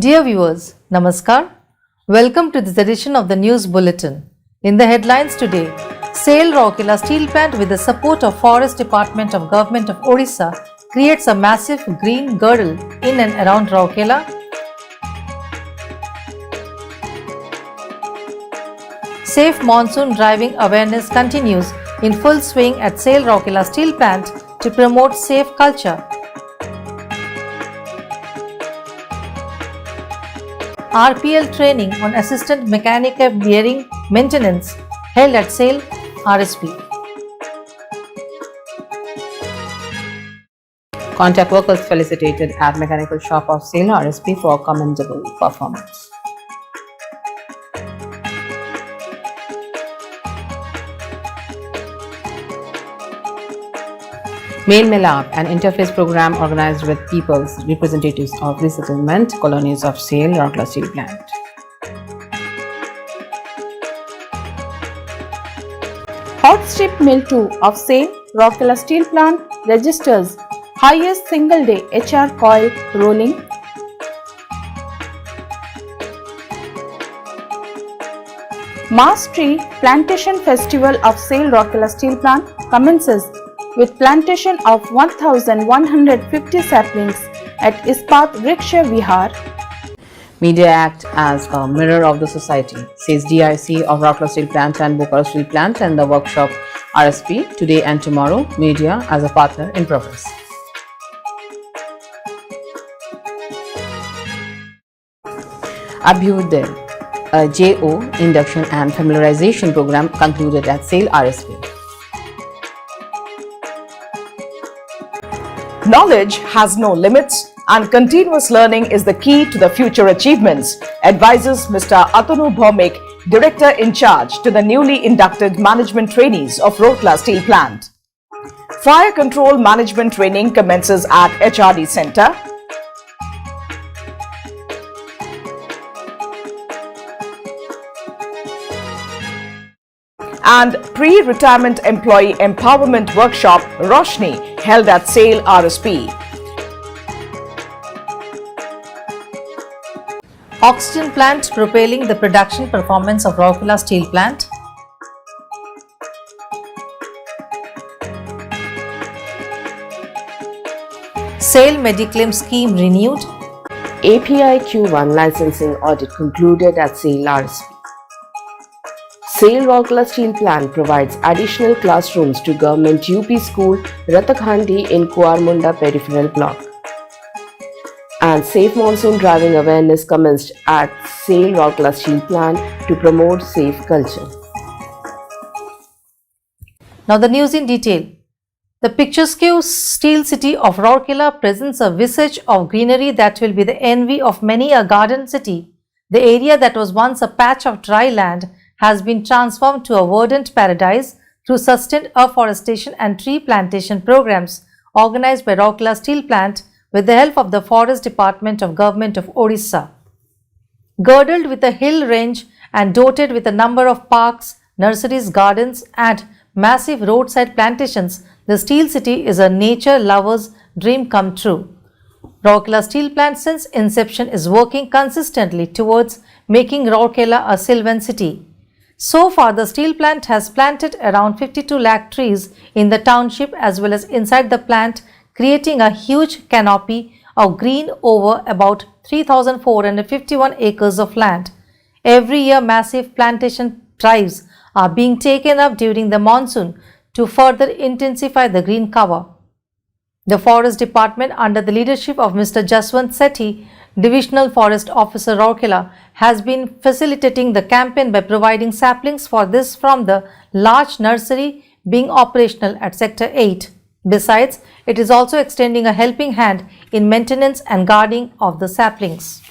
Dear viewers, Namaskar. Welcome to this edition of the News Bulletin. In the headlines today, SAIL Rourkela steel plant with the support of Forest Department of Government of Odisha creates a massive green girdle in and around Rourkela. Safe monsoon driving awareness continues in full swing at SAIL Rourkela steel plant to promote safe culture. RPL training on assistant mechanic bearing maintenance held at SAIL RSP. Contact workers felicitated at mechanical shop of SAIL RSP for commendable performance. Main Milap, an interface program organized with people's representatives of resettlement colonies of SAIL Rourkela steel plant. Hot strip mill 2 of SAIL Rourkela steel plant registers highest single day HR coil rolling. Mass tree plantation festival of SAIL Rourkela steel plant commences with plantation of 1150 saplings at Ispat Vriksha Vihar. Media act as a mirror of the society, says DIC of Rourkela steel plant and Bokaro steel plant and the workshop RSP. Today and tomorrow, media as a partner in progress. Abhyuday, a JO induction and familiarization program concluded at SAIL RSP. Knowledge has no limits and continuous learning is the key to the future achievements, advises Mr. Atanu Bhaumik, Director in Charge to the newly inducted management trainees of Rourkela Steel Plant. Fire control management training commences at HRD Center. And pre-retirement employee empowerment workshop Roshni held at SAIL RSP. Oxygen plant propelling the production performance of Rourkela steel plant. SAIL Mediclaim scheme renewed. API Q1 licensing audit concluded at SAIL RSP. SAIL Rourkela steel plant provides additional classrooms to government UP school Ratakhandi in Kuarmunda peripheral block. And safe monsoon driving awareness commenced at SAIL Rourkela steel plant to promote safe culture. Now the news in detail. The picturesque steel city of Rourkela presents a visage of greenery that will be the envy of many a garden city. The area that was once a patch of dry land has been transformed to a verdant paradise through sustained afforestation and tree plantation programs organized by Rourkela steel plant with the help of the Forest Department of Government of Odisha. Girdled with a hill range and dotted with a number of parks, nurseries, gardens and massive roadside plantations, the steel city is a nature lover's dream come true. Rourkela steel plant since inception is working consistently towards making Rourkela a sylvan city. So far, the steel plant has planted around 52 lakh trees in the township as well as inside the plant, creating a huge canopy of green over about 3,451 acres of land. Every year, massive plantation drives are being taken up during the monsoon to further intensify the green cover. The Forest Department, under the leadership of Mr. Jaswant Sethi, Divisional Forest Officer Rourkela, has been facilitating the campaign by providing saplings for this from the large nursery being operational at Sector 8. Besides, it is also extending a helping hand in maintenance and guarding of the saplings.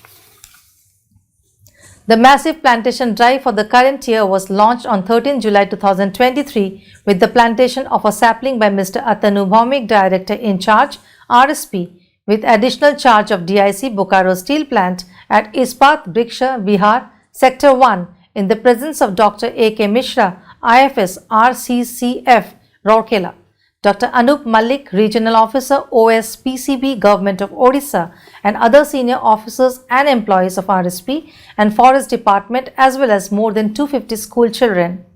The massive plantation drive for the current year was launched on 13 July 2023 with the plantation of a sapling by Mr. Atanu Bhaumik, Director in Charge, RSP, with additional charge of DIC Bokaro steel plant at Ispat Vriksha Vihar, Sector 1, in the presence of Dr. A.K. Mishra, IFS, RCCF, Rourkela. Dr. Anup Malik, Regional Officer, OSPCB, Government of Odisha, and other senior officers and employees of RSP and Forest Department, as well as more than 250 school children.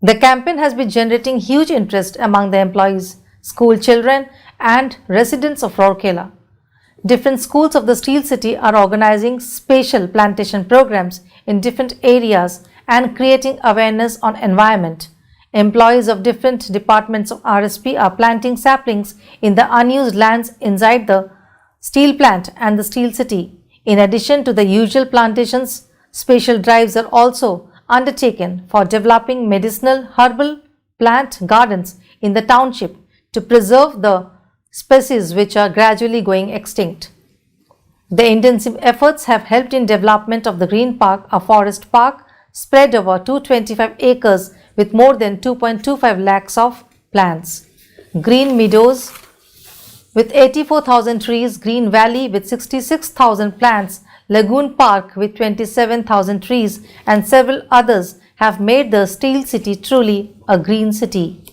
The campaign has been generating huge interest among the employees, school children, and residents of Rourkela. Different schools of the Steel City are organizing special plantation programs in different areas and creating awareness on environment. Employees of different departments of RSP are planting saplings in the unused lands inside the steel plant and the Steel City. In addition to the usual plantations, special drives are also undertaken for developing medicinal herbal plant gardens in the township to preserve the species which are gradually going extinct. The intensive efforts have helped in development of the Green Park, a forest park spread over 225 acres with more than 2.25 lakhs of plants. Green meadows with 84,000 trees, Green Valley with 66,000 plants, Lagoon Park with 27,000 trees, and several others have made the Steel City truly a green city.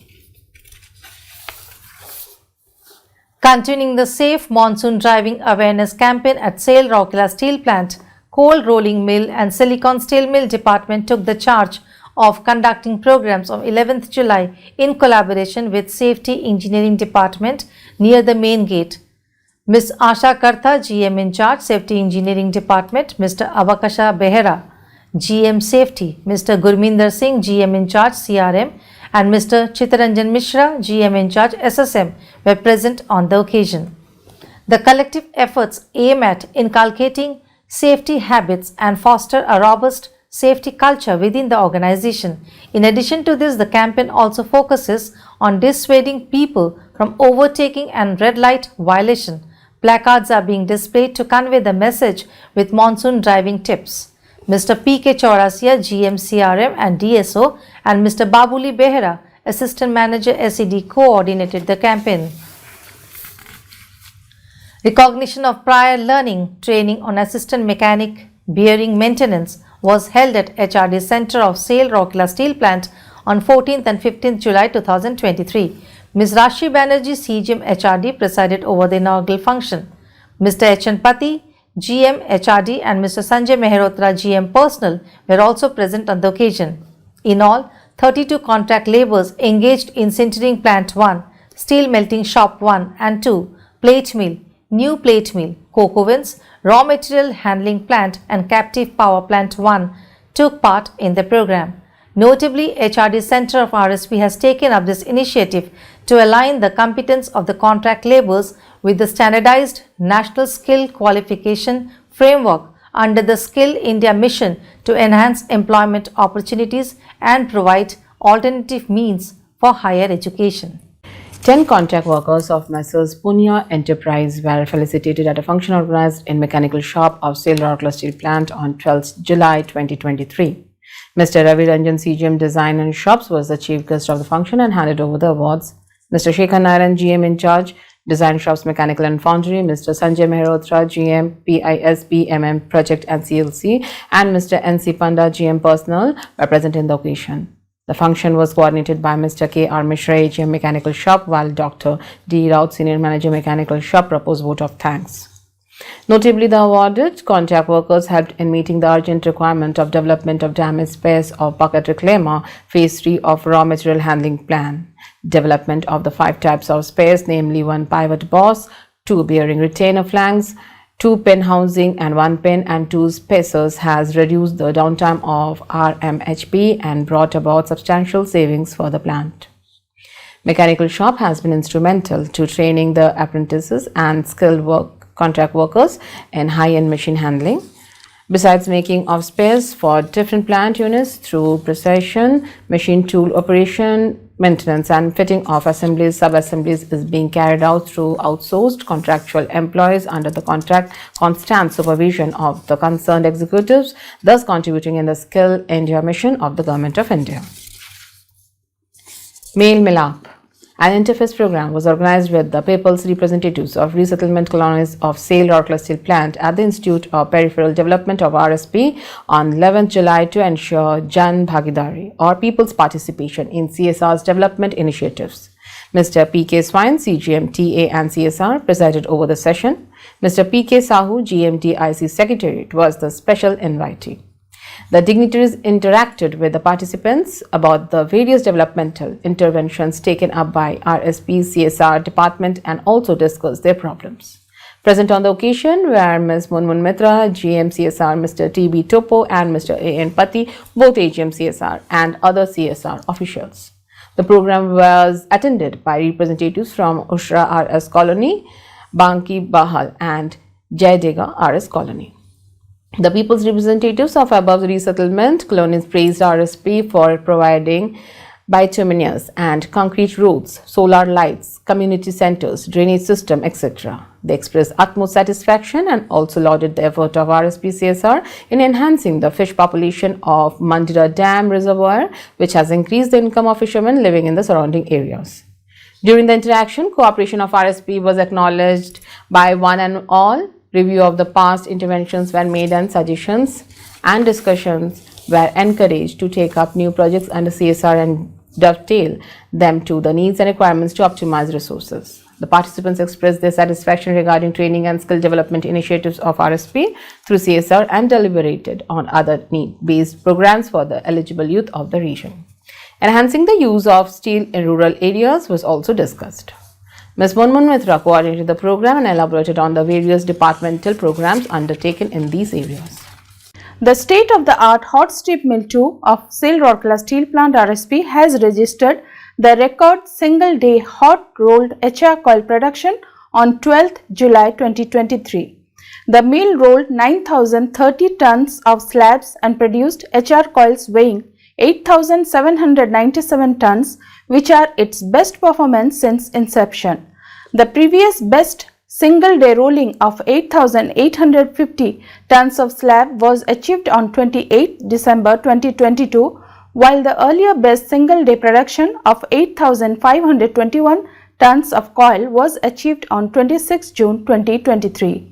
Continuing the safe monsoon driving awareness campaign at SAIL Rourkela Steel Plant, Cold Rolling Mill and Silicon Steel Mill Department took the charge of conducting programs on 11th July in collaboration with Safety Engineering Department near the main gate. Ms. Asha Karta, GM in charge, Safety Engineering Department, Mr. Abakasha Behera, GM Safety, Mr. Gurminder Singh, GM in charge, CRM, and Mr. Chitaranjan Mishra, GM in charge, SSM, were present on the occasion. The collective efforts aim at inculcating safety habits and foster a robust safety culture within the organization. In addition to this, the campaign also focuses on dissuading people from overtaking and red light violation. Placards are being displayed to convey the message with monsoon driving tips. Mr. P.K. Chaurasia, GM CRM and DSO, and Mr. Babuli Behera, Assistant Manager SED, coordinated the campaign. Recognition of prior learning training on assistant mechanic bearing maintenance was held at HRD Center of SAIL Rourkela Steel Plant on 14th and 15th July 2023. Ms. Rashi Banerjee, CGM HRD, presided over the inaugural function. Mr. H.N. Pati, GM HRD, and Mr. Sanjay Mehrotra, GM Personnel, were also present on the occasion. In all, 32 contract labourers engaged in Sintering Plant 1, Steel Melting Shop 1 and 2, Plate Mill, New Plate Mill, Coke Ovens, Raw Material Handling Plant and Captive Power Plant 1 took part in the program. Notably, HRD Center of RSP has taken up this initiative to align the competence of the contract labourers with the standardized National Skill Qualification Framework under the Skill India mission to enhance employment opportunities and provide alternative means for higher education. 10 contract workers of Messrs. Punya Enterprise were felicitated at a function organized in mechanical shop of SAIL Rourkela Steel Plant on 12th July 2023. Mr. Ravi Ranjan, CGM Design and Shops, was the chief guest of the function and handed over the awards. Mr. Shekhar Narayan, GM in charge, Design Shops Mechanical and Foundry, Mr. Sanjay Mehrotra, GM PISB MM Project and CLC, and Mr. NC Panda, GM Personnel, were present in the occasion. The function was coordinated by Mr. K.R. Mishra, AGM Mechanical Shop, while Dr. D. Raut, Senior Manager Mechanical Shop, proposed vote of thanks. Notably, the awarded contract workers helped in meeting the urgent requirement of development of damaged spares of Bucket Reclaimer Phase 3 of Raw Material Handling Plan. Development of the 5 types of spares, namely 1 pivot boss, 2 bearing retainer flanks, 2 pin housing and 1 pin and 2 spacers, has reduced the downtime of RMHP and brought about substantial savings for the plant. Mechanical shop has been instrumental to training the apprentices and skilled contract workers in high-end machine handling. Besides making of spares for different plant units through precision, machine tool operation, maintenance and fitting of assemblies, sub-assemblies is being carried out through outsourced contractual employees under the constant supervision of the concerned executives, thus contributing in the Skill India mission of the Government of India. Mail Milap. An interface program was organized with the people's representatives of resettlement colonies of SAIL Rourkela Steel Plant at the Institute of Peripheral Development of RSP on 11th July to ensure Jan Bhagidari or people's participation in CSR's development initiatives. Mr. P.K. Swine, CGM, TA and CSR, presided over the session. Mr. P.K. Sahu, GMT IC Secretariat, was the special invitee. The dignitaries interacted with the participants about the various developmental interventions taken up by RSP, CSR department and also discussed their problems. Present on the occasion were Ms. Munmun Mitra, GM CSR, Mr. T.B. Topo and Mr. A.N. Pati, both AGM CSR and other CSR officials. The program was attended by representatives from Ushra RS Colony, Banki Bahal and Jaydega RS Colony. The people's representatives of above resettlement colonies praised RSP for providing bituminous and concrete roads, solar lights, community centers, drainage system, etc. They expressed utmost satisfaction and also lauded the effort of RSP CSR in enhancing the fish population of Mandira Dam Reservoir, which has increased the income of fishermen living in the surrounding areas. During the interaction, cooperation of RSP was acknowledged by one and all. Review of the past interventions were made and suggestions and discussions were encouraged to take up new projects under CSR and dovetail them to the needs and requirements to optimize resources. The participants expressed their satisfaction regarding training and skill development initiatives of RSP through CSR and deliberated on other need-based programs for the eligible youth of the region. Enhancing the use of steel in rural areas was also discussed. Ms. Munmun Mitra coordinated the program and elaborated on the various departmental programs undertaken in these areas. The state-of-the-art hot strip mill 2 of SAIL Rourkela Steel Plant RSP has registered the record single-day hot rolled HR coil production on 12th July 2023. The mill rolled 9,030 tons of slabs and produced HR coils weighing 8,797 tons, which are its best performance since inception. The previous best single-day rolling of 8,850 tons of slab was achieved on 28 December 2022, while the earlier best single-day production of 8,521 tons of coil was achieved on 26 June 2023.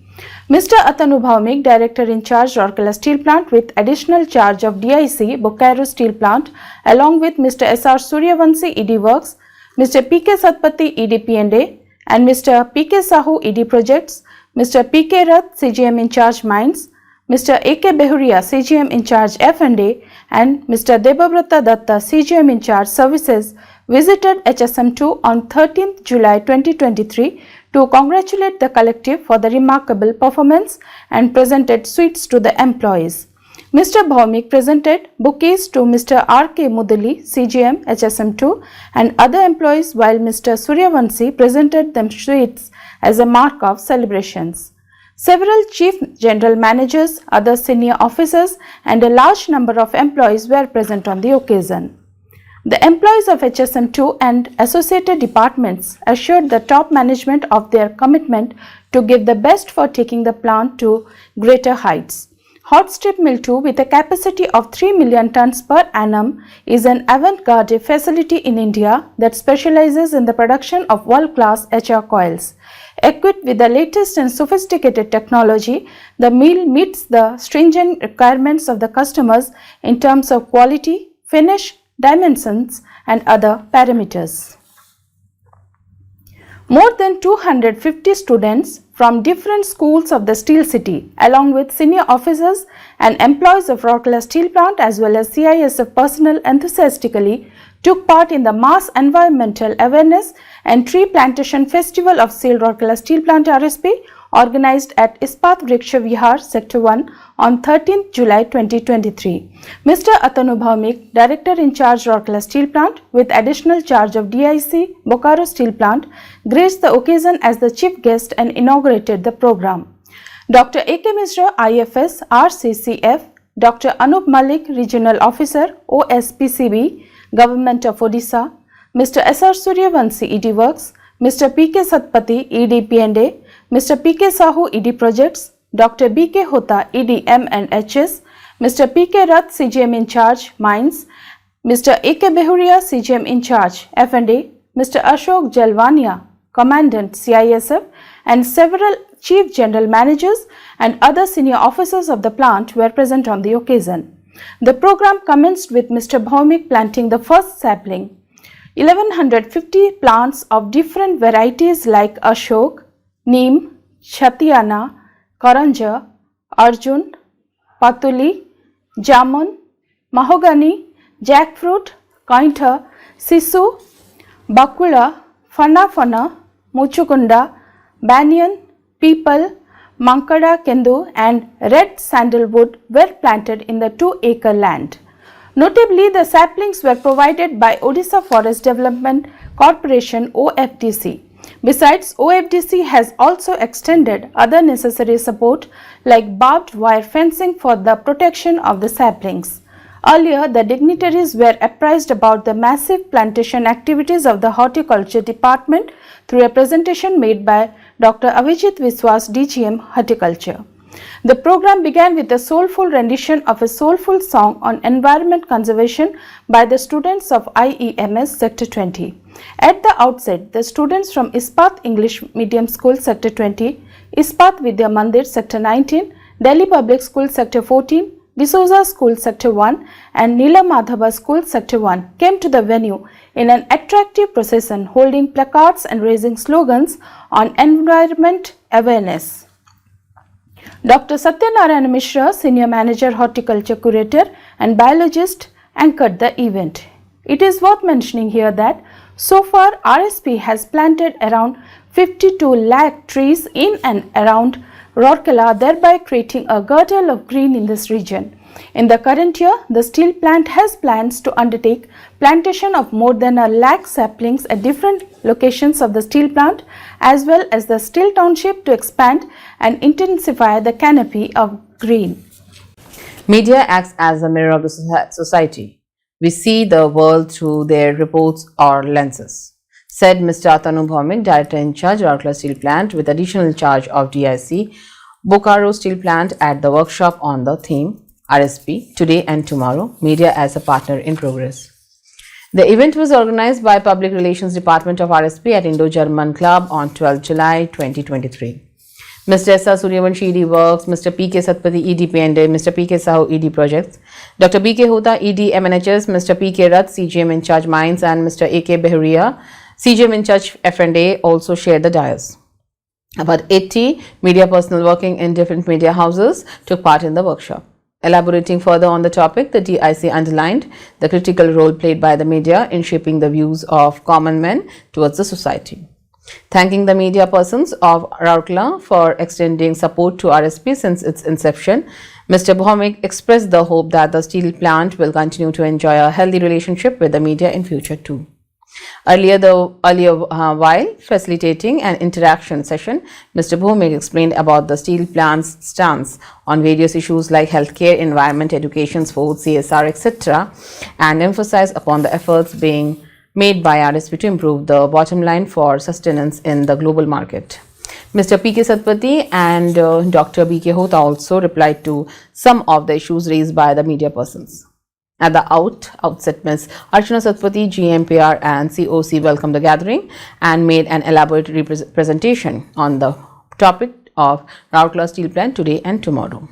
Mr. Atanu Bhaumik, Director in Charge, Rourkela Steel Plant with additional charge of DIC, Bokaro Steel Plant, along with Mr. S.R. Suryavanshi, ED Works, Mr. P.K. Satpathy, ED P&A, and Mr. P.K. Sahu, ED Projects, Mr. P.K. Rath, CGM in Charge Mines, Mr. A.K. Behuria, CGM in Charge F&A, and Mr. Debabrata Datta, CGM in Charge Services, visited HSM2 on 13th July 2023 to congratulate the collective for the remarkable performance and presented sweets to the employees. Mr. Bhaumik presented bouquets to Mr. R.K. Mudali, CGM, HSM2 and other employees, while Mr. Suryavanshi presented them sweets as a mark of celebrations. Several chief general managers, other senior officers and a large number of employees were present on the occasion. The employees of HSM2 and associated departments assured the top management of their commitment to give the best for taking the plant to greater heights. Hot strip mill 2 with a capacity of 3 million tons per annum is an avant-garde facility in India that specializes in the production of world-class HR coils. Equipped with the latest and sophisticated technology, the mill meets the stringent requirements of the customers in terms of quality, finish, dimensions and other parameters. More than 250 students from different schools of the Steel City, along with senior officers and employees of Rourkela Steel Plant as well as CISF personnel, enthusiastically took part in the mass environmental awareness and tree plantation festival of SAIL Rourkela Steel Plant RSP, organized at Ispat Vriksha Vihar, Sector 1 on 13th July 2023. Mr. Atanu Bhaumik, Director in Charge, Rourkela Steel Plant with additional charge of DIC, Bokaro Steel Plant, graced the occasion as the chief guest and inaugurated the program. Dr. A.K. Mishra, IFS, RCCF, Dr. Anup Malik, Regional Officer, OSPCB, Government of Odisha, Mr. S.R. Suryavanshi, ED Works, Mr. P.K. Satpathy, ED P&A, Mr. P.K. Sahu, ED Projects, Dr. B.K. Hota, ED M&HS, Mr. P.K. Rath, CGM in Charge, Mines, Mr. A.K. Behuria, CGM in Charge, F&A, Mr. Ashok Jalwania, Commandant, CISF, and several Chief General Managers and other senior officers of the plant were present on the occasion. The program commenced with Mr. Bhaumik planting the first sapling. 1150 plants of different varieties like Ashok, Neem, Chatiyana, Karanja, Arjun, Patuli, Jamun, Mahogany, Jackfruit, Kaintha, Sisu, Bakula, Fana, Muchukunda, Banyan, Peepal, Mankada Kendu and red sandalwood were planted in the 2-acre land. Notably, the saplings were provided by Odisha Forest Development Corporation OFDC. Besides, OFDC has also extended other necessary support like barbed wire fencing for the protection of the saplings. Earlier, the dignitaries were apprised about the massive plantation activities of the Horticulture Department through a presentation made by Dr. Avijit Viswas, DGM, Horticulture. The program began with a soulful rendition of a soulful song on environment conservation by the students of IEMS Sector 20. At the outset, the students from Ispat English Medium School Sector 20, Ispat Vidya Mandir Sector 19, Delhi Public School Sector 14, D'Souza School Sector 1 and Nila Madhava School Sector 1 came to the venue in an attractive procession holding placards and raising slogans on environment awareness. Dr. Satyanarayana Mishra, Senior Manager Horticulture Curator and Biologist, anchored the event. It is worth mentioning here that so far RSP has planted around 52 lakh trees in and around Rourkela, thereby creating a girdle of green in this region. In the current year, the steel plant has plans to undertake plantation of more than 1 lakh saplings at different locations of the steel plant as well as the steel township to expand and intensify the canopy of green. Media acts as a mirror of the society. We see the world through their reports or lenses, said Mr. Atanu Bhaumik, Director in Charge, Rourkela Steel Plant, with additional charge of DIC, Bokaro Steel Plant, at the workshop on the theme RSP, Today and Tomorrow, Media as a Partner in Progress. The event was organized by Public Relations Department of RSP at Indo-German Club on 12 July 2023. Mr. S.R. Suryavanshi, ED Works, Mr. P.K. Satpathy, ED P&A, Mr. P.K. Sahu, ED Projects, Dr. B.K. Hota, ED MNHS, Mr. P.K. Rath, CGM in charge Mines, and Mr. A.K. Behuria, CGM in charge F&A, also shared the dais. About 80 media personnel working in different media houses took part in the workshop. Elaborating further on the topic, the DIC underlined the critical role played by the media in shaping the views of common men towards the society. Thanking the media persons of Rourkela for extending support to RSP since its inception, Mr. Bhaumik expressed the hope that the steel plant will continue to enjoy a healthy relationship with the media in future too. While facilitating an interaction session, Mr. Bhaumik explained about the steel plant's stance on various issues like healthcare, environment, education, sports, CSR, etc., and emphasized upon the efforts being made by RSP to improve the bottom line for sustenance in the global market. Mr. P.K. Satpathy and Dr. B.K. Hota also replied to some of the issues raised by the media persons. At the outset, Ms. Archana Satpathy, GMPR and COC welcomed the gathering and made an elaborate presentation on the topic of Rourkela Steel Plant Today and Tomorrow.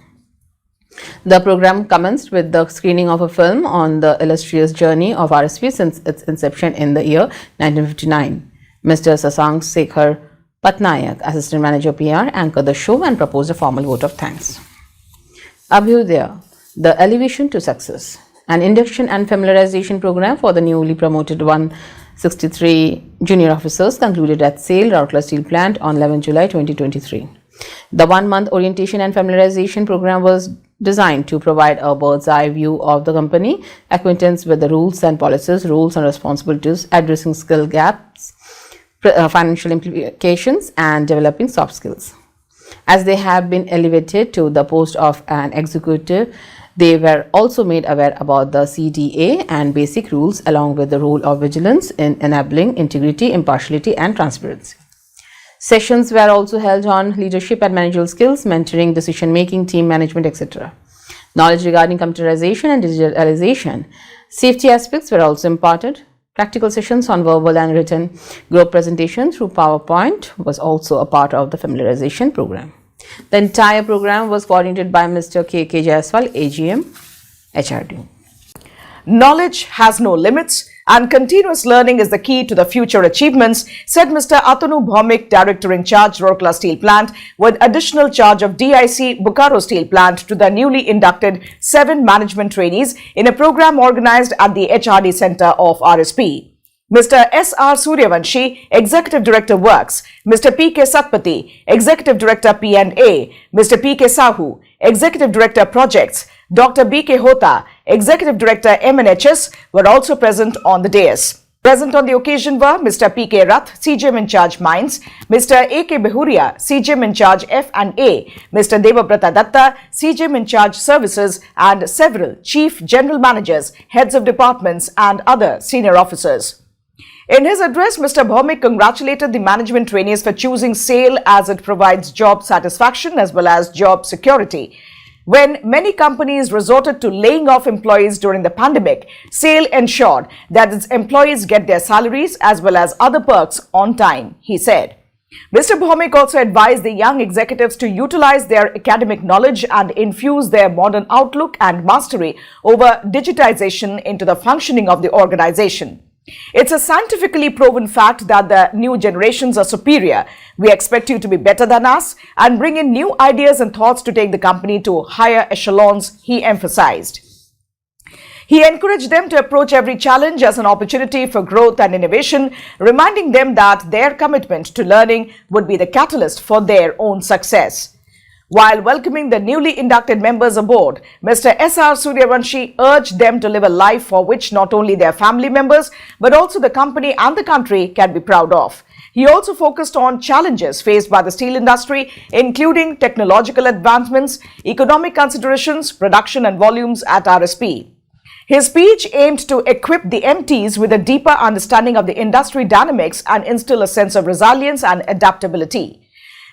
The program commenced with the screening of a film on the illustrious journey of RSP since its inception in the year 1959. Mr. Sasank Sekhar Patnaik, Assistant Manager PR, anchored the show and proposed a formal vote of thanks. Abhyudaya, the Elevation to Success, an induction and familiarization program for the newly promoted 163 junior officers concluded at SAIL, Rourkela Steel Plant on 11 July 2023. The 1-month orientation and familiarization program was designed to provide a bird's eye view of the company, acquaintance with the rules and policies, roles and responsibilities, addressing skill gaps, financial implications, and developing soft skills. As they have been elevated to the post of an executive, they were also made aware about the CDA and basic rules, along with the role of vigilance in enabling integrity, impartiality, and transparency. Sessions were also held on leadership and managerial skills, mentoring, decision-making, team management, etc. Knowledge regarding computerization and digitalization. Safety aspects were also imparted. Practical sessions on verbal and written group presentation through PowerPoint was also a part of the familiarization program. The entire program was coordinated by Mr. K.K. Jaiswal, AGM, HRD. Knowledge has no limits and continuous learning is the key to the future achievements, said Mr. Atanu Bhaumik, Director in Charge, Rourkela Steel Plant, with additional charge of DIC Bokaro Steel Plant to the newly inducted 7 management trainees in a program organized at the HRD Center of RSP. Mr. S.R. Suryavanshi, Executive Director Works, Mr. P.K. Satpathy, Executive Director P&A, Mr. P.K. Sahu, Executive Director Projects, Dr. B.K. Hota, Executive Director MNHS were also present on the dais. Present on the occasion were Mr. P.K. Rath, CGM in charge Mines, Mr. A.K. Behuria, CGM in charge F&A, Mr. Devabrata Datta, CGM in charge Services, and several Chief General Managers, Heads of Departments and other senior officers. In his address, Mr. Bhaumik congratulated the management trainees for choosing SAIL as it provides job satisfaction as well as job security. When many companies resorted to laying off employees during the pandemic, SAIL ensured that its employees get their salaries as well as other perks on time, he said. Mr. Bhaumik also advised the young executives to utilize their academic knowledge and infuse their modern outlook and mastery over digitization into the functioning of the organization. It's a scientifically proven fact that the new generations are superior. We expect you to be better than us and bring in new ideas and thoughts to take the company to higher echelons, he emphasized. He encouraged them to approach every challenge as an opportunity for growth and innovation, reminding them that their commitment to learning would be the catalyst for their own success. While welcoming the newly inducted members aboard, Mr. S.R. Suryavanshi urged them to live a life for which not only their family members but also the company and the country can be proud of. He also focused on challenges faced by the steel industry, including technological advancements, economic considerations, production and volumes at RSP. His speech aimed to equip the MTs with a deeper understanding of the industry dynamics and instill a sense of resilience and adaptability.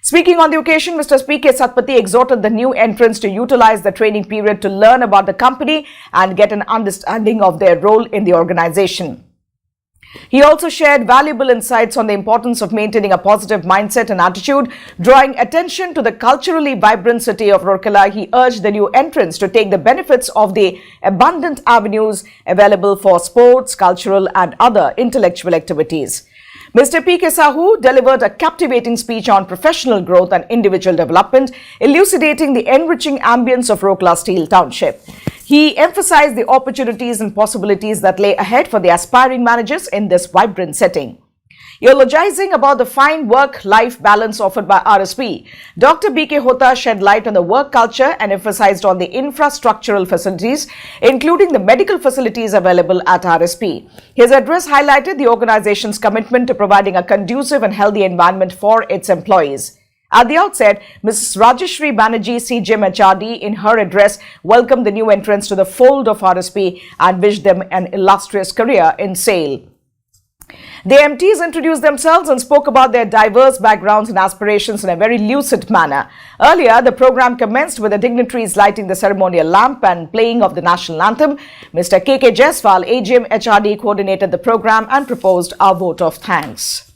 Speaking on the occasion, Mr. P.K. Satpathy exhorted the new entrants to utilize the training period to learn about the company and get an understanding of their role in the organization. He also shared valuable insights on the importance of maintaining a positive mindset and attitude. Drawing attention to the culturally vibrant city of Rourkela, he urged the new entrants to take the benefits of the abundant avenues available for sports, cultural and other intellectual activities. Mr. P.K. Sahu delivered a captivating speech on professional growth and individual development, elucidating the enriching ambience of Rourkela Steel Township. He emphasized the opportunities and possibilities that lay ahead for the aspiring managers in this vibrant setting. Eulogizing about the fine work-life balance offered by RSP, Dr. B.K. Hota shed light on the work culture and emphasized on the infrastructural facilities, including the medical facilities available at RSP. His address highlighted the organization's commitment to providing a conducive and healthy environment for its employees. At the outset, Mrs. Rajeshri Banerjee, CGM HRD, in her address, welcomed the new entrants to the fold of RSP and wished them an illustrious career in SAIL. The MTs introduced themselves and spoke about their diverse backgrounds and aspirations in a very lucid manner. Earlier, the program commenced with the dignitaries lighting the ceremonial lamp and playing of the national anthem. Mr. K.K. Jaiswal, AGM HRD, coordinated the program and proposed a vote of thanks.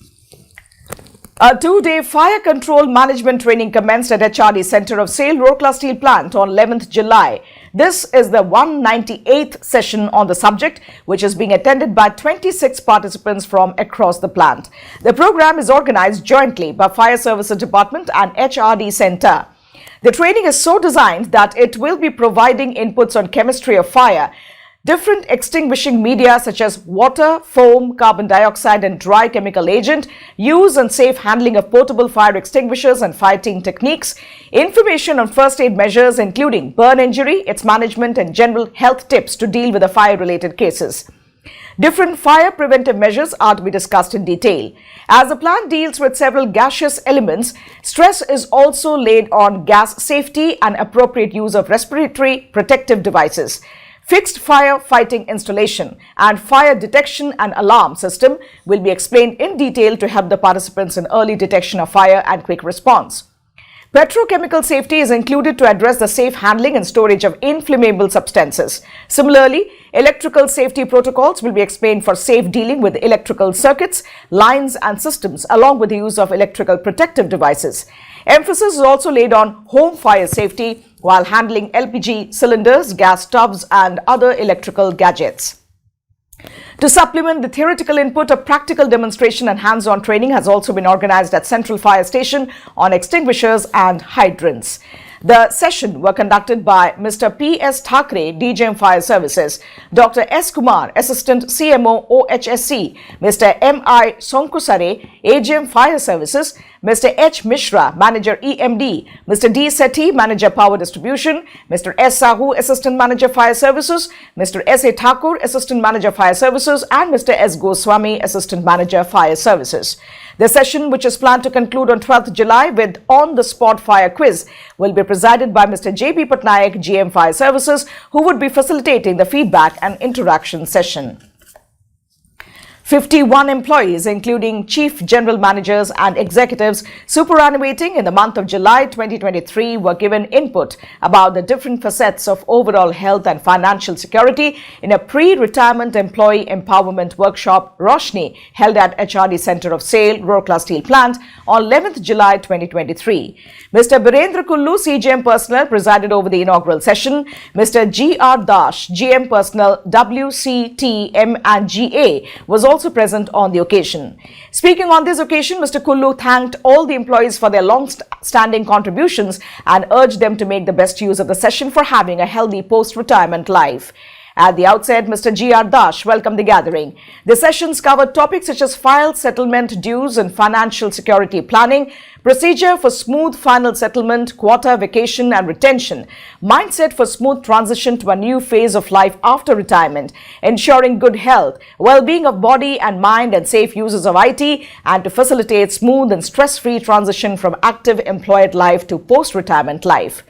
A 2-day fire control management training commenced at HRD Center of SAIL Rourkela Steel Plant on 11th July. This is the 198th session on the subject, which is being attended by 26 participants from across the plant. The program is organized jointly by Fire Services Department and HRD Center. The training is so designed that it will be providing inputs on chemistry of fire, different extinguishing media such as water, foam, carbon dioxide and dry chemical agent, use and safe handling of portable fire extinguishers and fighting techniques, information on first aid measures including burn injury, its management and general health tips to deal with the fire-related cases. Different fire preventive measures are to be discussed in detail. As the plant deals with several gaseous elements, stress is also laid on gas safety and appropriate use of respiratory protective devices. Fixed fire fighting installation and fire detection and alarm system will be explained in detail to help the participants in early detection of fire and quick response. Petrochemical safety is included to address the safe handling and storage of inflammable substances. Similarly, electrical safety protocols will be explained for safe dealing with electrical circuits, lines and systems along with the use of electrical protective devices. Emphasis is also laid on home fire safety while handling LPG cylinders, gas stoves and other electrical gadgets. To supplement the theoretical input, a practical demonstration and hands-on training has also been organized at Central Fire Station on extinguishers and hydrants. The session were conducted by Mr. P.S. Thakre, DGM Fire Services, Dr. S. Kumar, Assistant CMO OHSC, Mr. M.I. Sonkusare, AGM Fire Services, Mr. H. Mishra, Manager EMD, Mr. D. Sethi, Manager Power Distribution, Mr. S. Sahu, Assistant Manager Fire Services, Mr. S. A. Thakur, Assistant Manager Fire Services, and Mr. S. Goswami, Assistant Manager Fire Services. The session, which is planned to conclude on 12th July with on-the-spot fire quiz, will be presided by Mr. J.B. Patnaik, GM Fire Services, who would be facilitating the feedback and interaction session. 51 employees, including chief general managers and executives superannuating in the month of July 2023, were given input about the different facets of overall health and financial security in a pre-retirement employee empowerment workshop, Roshni, held at HRD Center of Sale, Rourkela Steel Plant on 11th July 2023. Mr. Birendra Kullu, CGM Personnel, presided over the inaugural session. Mr. G.R. Dash, GM Personnel, WCTM and GA, was also present on the occasion. Speaking on this occasion, Mr. Kullu thanked all the employees for their long-standing contributions and urged them to make the best use of the session for having a healthy post-retirement life. At the outset, Mr. G.R. Dash welcomed the gathering. The sessions covered topics such as file settlement, dues and financial security planning, procedure for smooth final settlement, quota, vacation and retention, mindset for smooth transition to a new phase of life after retirement, ensuring good health, well-being of body and mind and safe uses of IT, and to facilitate smooth and stress-free transition from active employed life to post-retirement life.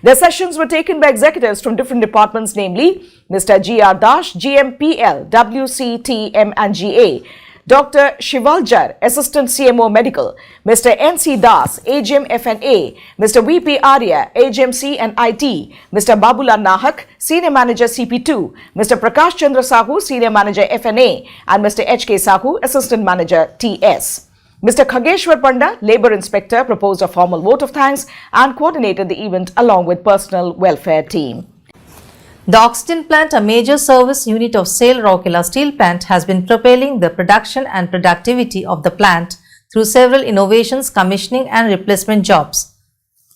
The sessions were taken by executives from different departments, namely Mr. G.R. Dash, GMPL, WCTM and GA, Dr. Shivaljar, Assistant CMO Medical, Mr. N.C. Das, AGM FNA, Mr. V.P. Arya, AGMC and IT, Mr. Babula Nahak, Senior Manager CP2, Mr. Prakash Chandra Sahu, Senior Manager FNA, and Mr. H.K. Sahu, Assistant Manager TS. Mr. Khageshwar Panda, Labour Inspector, proposed a formal vote of thanks and coordinated the event along with personal welfare team. The oxygen plant, a major service unit of SAIL Rourkela Steel Plant, has been propelling the production and productivity of the plant through several innovations, commissioning and replacement jobs.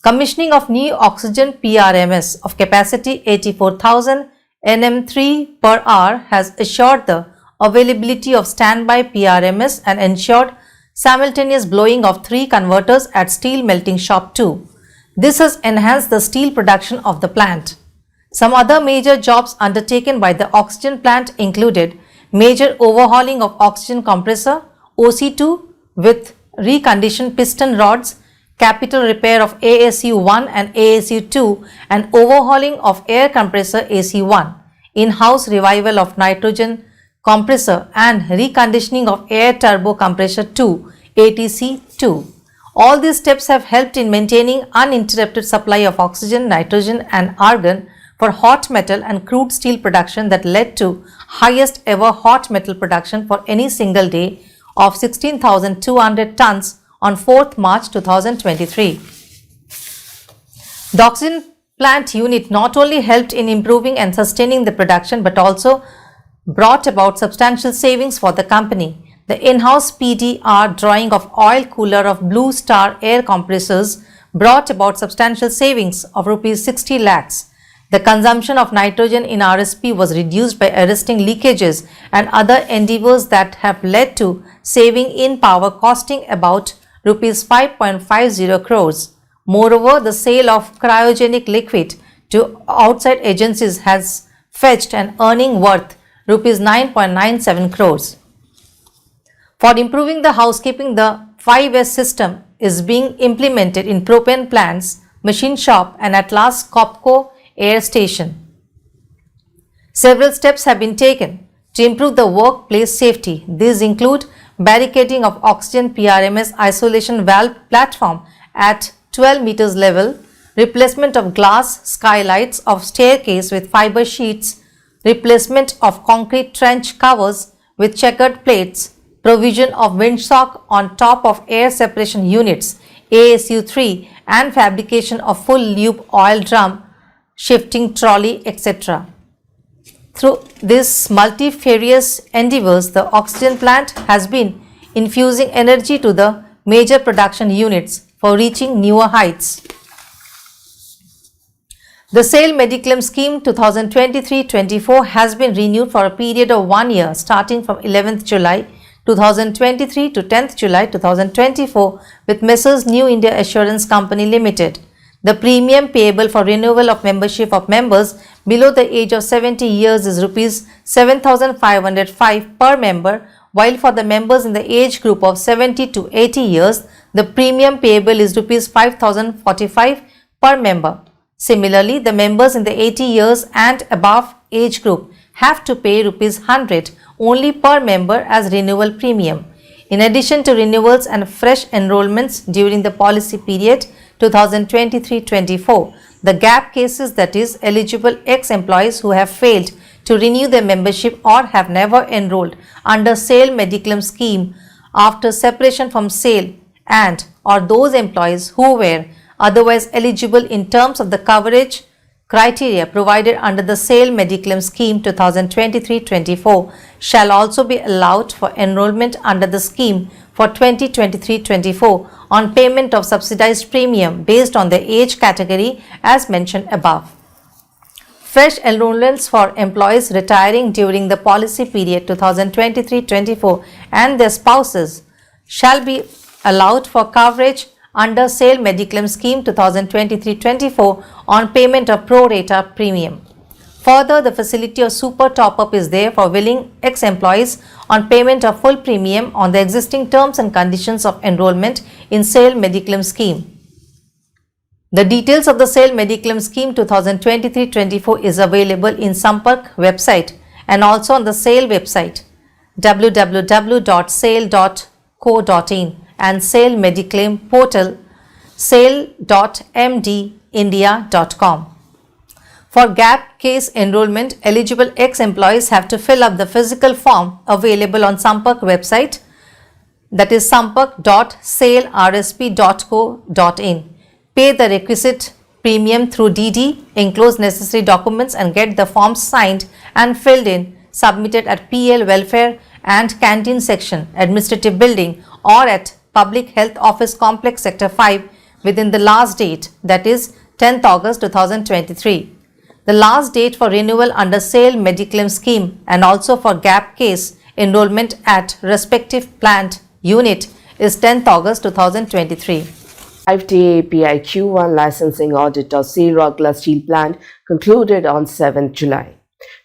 Commissioning of new oxygen PRMS of capacity 84,000 Nm3 per hour has assured the availability of standby PRMS and ensured simultaneous blowing of 3 converters at Steel Melting Shop 2. This has enhanced the steel production of the plant. Some other major jobs undertaken by the oxygen plant included major overhauling of oxygen compressor OC2 with reconditioned piston rods, capital repair of ASU1 and ASU2 and overhauling of air compressor AC1, in-house revival of nitrogen compressor and reconditioning of air turbo compressor 2 ATC2. All these steps have helped in maintaining uninterrupted supply of oxygen, nitrogen and argon for hot metal and crude steel production that led to highest ever hot metal production for any single day of 16,200 tons on 4th March 2023. The oxygen plant unit not only helped in improving and sustaining the production but also brought about substantial savings for the company. The in-house PDR drawing of oil cooler of Blue Star air compressors brought about substantial savings of Rs 60 lakhs. The consumption of nitrogen in RSP was reduced by arresting leakages and other endeavors that have led to saving in power costing about Rs 5.50 crores. Moreover, the sale of cryogenic liquid to outside agencies has fetched an earning worth Rs 9.97 crores. For improving the housekeeping, the 5S system is being implemented in propane plants, machine shop and at last Copco air station. Several steps have been taken to improve the workplace safety. These include barricading of oxygen PRMS isolation valve platform at 12 meters level, replacement of glass skylights of staircase with fiber sheets, replacement of concrete trench covers with checkered plates, provision of windsock on top of air separation units ASU3 and fabrication of full lube oil drum, shifting trolley, etc. Through these multifarious endeavors, the oxygen plant has been infusing energy to the major production units for reaching newer heights. The SAIL Mediclaim Scheme 2023-24 has been renewed for a period of 1 year starting from 11th July 2023 to 10th July 2024 with Messrs. New India Assurance Company Limited. The premium payable for renewal of membership of members below the age of 70 years is Rs 7,505 per member, while for the members in the age group of 70 to 80 years, the premium payable is Rs 5,045 per member. Similarly, the members in the 80 years and above age group have to pay Rs 100 only per member as renewal premium. In addition to renewals and fresh enrollments during the policy period 2023-24, the gap cases, that is eligible ex-employees who have failed to renew their membership or have never enrolled under SAIL Mediclaim scheme after separation from SAIL, and or those employees who were otherwise eligible in terms of the coverage criteria provided under the SAIL Mediclaim scheme 2023-24 shall also be allowed for enrollment under the scheme for 2023-24 on payment of subsidized premium based on the age category as mentioned above. Fresh enrollments for employees retiring during the policy period 2023-24 and their spouses shall be allowed for coverage under SAIL Mediclaim Scheme 2023-24 on payment of pro rata premium. Further, the facility of super top-up is there for willing ex-employees on payment of full premium on the existing terms and conditions of enrollment in SAIL Mediclaim Scheme. The details of the SAIL Mediclaim Scheme 2023-24 is available in Sampark website and also on the SAIL website www.sail.co.in and SAIL Mediclaim portal sail.mdindia.com. For gap case enrollment, eligible ex-employees have to fill up the physical form available on Sampark website, that is sampark.sailrsp.co.in. Pay the requisite premium through DD, enclose necessary documents and get the forms signed and filled in, submitted at PL Welfare and Canteen Section, Administrative Building or at Public Health Office Complex Sector 5 within the last date, that is 10th August 2023. The last date for renewal under SAIL Mediclaim scheme and also for gap case enrollment at respective plant unit is 10th August 2023. 5-day API Q1 licensing audit of SAIL Rourkela Steel Plant concluded on 7th July.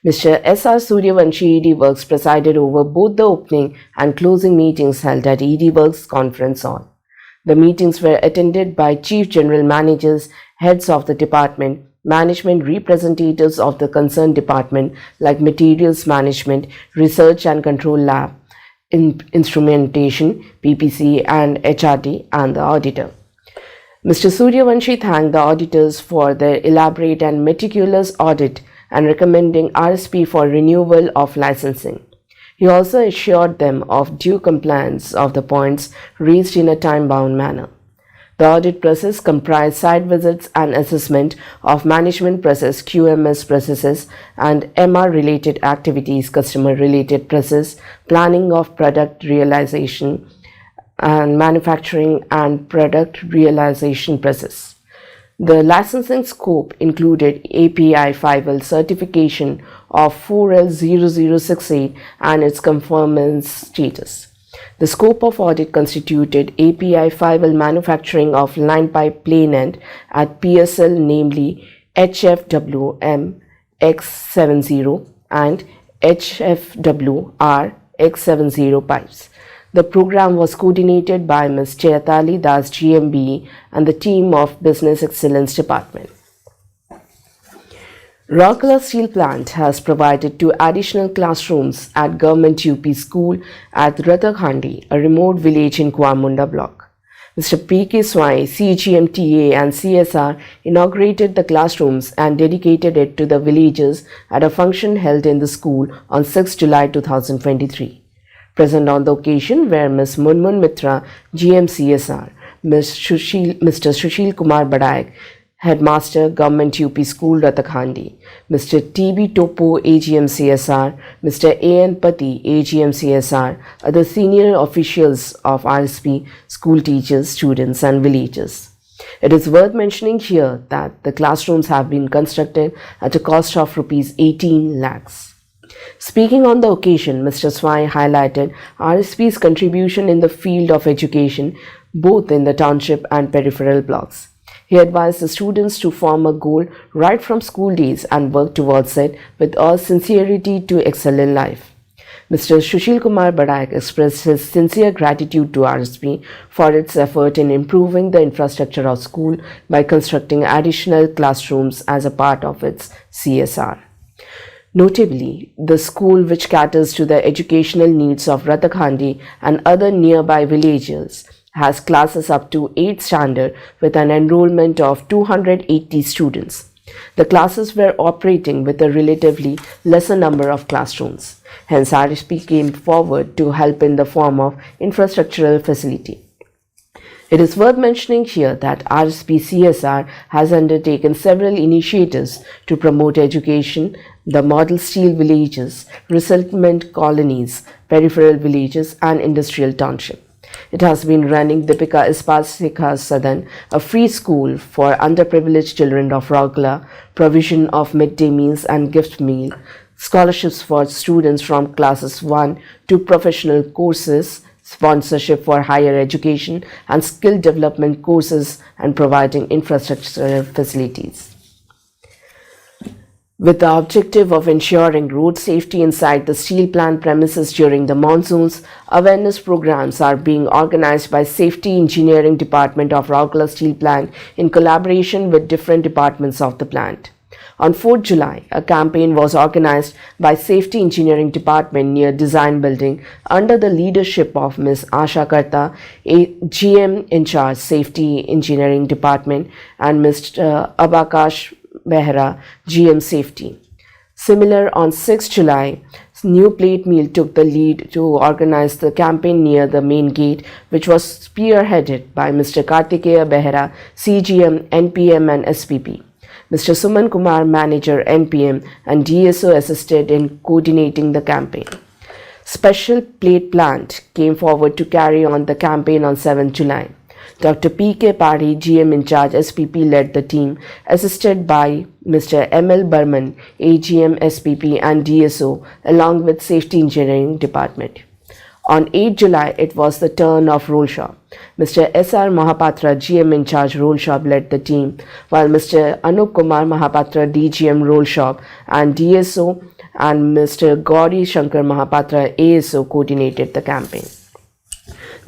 Mr. S.R. Suryavanshi, ED Works, presided over both the opening and closing meetings held at ED Works Conference Hall. The meetings were attended by Chief General Managers, heads of the department, management representatives of the concerned department like Materials Management, Research and Control Lab, Instrumentation, PPC and HRD, and the auditor. Mr. Suryavanshi thanked the auditors for their elaborate and meticulous audit and recommending RSP for renewal of licensing. He also assured them of due compliance of the points raised in a time-bound manner. The audit process comprised site visits and assessment of management process, QMS processes, and MR-related activities, customer-related process, planning of product realization, and manufacturing and product realization process. The licensing scope included API 5L certification of 4L0068 and its conformance status. The scope of audit constituted API 5L manufacturing of line pipe plain end at PSL, namely HFWM X70 and HFWR X70 pipes. The program was coordinated by Ms. Chayatali Das, GMB, and the team of Business Excellence Department. Rourkela Steel Plant has provided 2 additional classrooms at Government UP School at Ratakhandi, a remote village in Kuamunda block. Mr. P.K. Swai, CGMTA and CSR inaugurated the classrooms and dedicated it to the villagers at a function held in the school on 6 July 2023. Present on the occasion were Ms. Munmun Mitra, GM CSR, Mr. Sushil Kumar Badayak, Headmaster, Government UP School, Ratakhandi, Mr. TB Topo, AGM CSR, Mr. AN Pati, AGM CSR, other senior officials of RSP, school teachers, students and villagers. It is worth mentioning here that the classrooms have been constructed at a cost of Rs 18 lakhs. Speaking on the occasion, Mr. Swai highlighted RSP's contribution in the field of education, both in the township and peripheral blocks. He advised the students to form a goal right from school days and work towards it with all sincerity to excel in life. Mr. Sushil Kumar Badaik expressed his sincere gratitude to RSP for its effort in improving the infrastructure of school by constructing additional classrooms as a part of its CSR. Notably, the school, which caters to the educational needs of Ratakhandi and other nearby villages, has classes up to 8th standard with an enrollment of 280 students. The classes were operating with a relatively lesser number of classrooms. Hence, RSP came forward to help in the form of infrastructural facility. It is worth mentioning here that RSP CSR has undertaken several initiatives to promote education, the model steel villages, resettlement colonies, peripheral villages and industrial township. It has been running Deepika Ispat Sikha Sadan, a free school for underprivileged children of Rourkela, provision of midday meals and gift meal, scholarships for students from classes 1 to professional courses, sponsorship for higher education and skill development courses, and providing infrastructure facilities. With the objective of ensuring road safety inside the steel plant premises during the monsoons, awareness programs are being organized by Safety Engineering Department of Rourkela Steel Plant in collaboration with different departments of the plant. On 4th July, a campaign was organized by Safety Engineering Department near Design Building under the leadership of Ms. Asha Karta, a GM in charge Safety Engineering Department, and Mr. Abakash Behra, GM Safety. Similar, on 6th July, New Plate Mill took the lead to organize the campaign near the main gate, which was spearheaded by Mr. Kartikeya Behra, CGM, NPM and SPP. Mr. Suman Kumar, Manager, NPM, and DSO assisted in coordinating the campaign. Special Plate Plant came forward to carry on the campaign on 7th July. Dr. P.K. Pari, GM in charge, SPP, led the team, assisted by Mr. M.L. Burman, AGM, SPP and DSO, along with Safety Engineering Department. On 8 July, it was the turn of Roll Shop. Mr. S.R. Mahapatra, GM in charge, Roll Shop, led the team, while Mr. Anup Kumar Mahapatra, DGM, Roll Shop, and DSO, and Mr. Gauri Shankar Mahapatra, ASO, coordinated the campaign.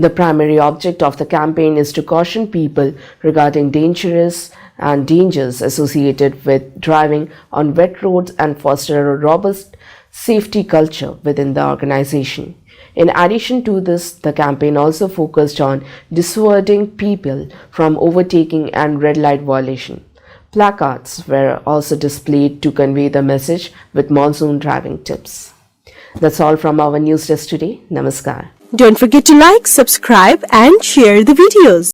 The primary object of the campaign is to caution people regarding dangers associated with driving on wet roads and foster a robust safety culture within the organization. In addition to this, the campaign also focused on dissuading people from overtaking and red light violation. Placards were also displayed to convey the message with monsoon driving tips. That's all from our news desk today. Namaskar. Don't forget to like, subscribe and share the videos.